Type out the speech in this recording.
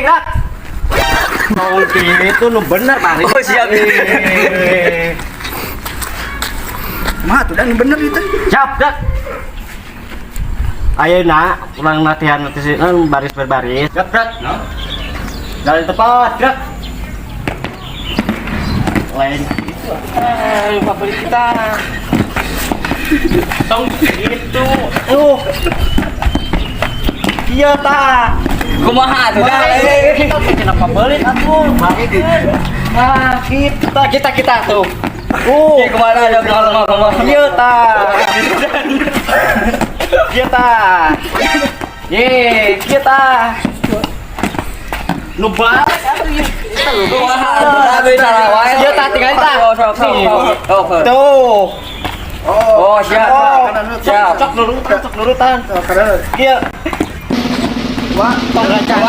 Gerak. Oh, itu lu bener Pak. Oh, siap. Mah tuh dan bener itu. Siap, Gerak. Ayo nak, pulang latihan baris berbaris. Gerak. Jalan tepat, Gerak. Lain itu. Favorit kita. Tong itu. Iya ta. Kumaha tuh dah. Kenapa belit atuh? Nah, kita tuh. Kemana ada kalau Iya ta. Iya ta. Ye, kita. Nu balik atuh ieu. kumaha tuh bisa wae. Iya ta tinggal ta. Oh, Tuh. oh siap. Siap. Cok nurutan. Karena Iya. wah Tong rancang.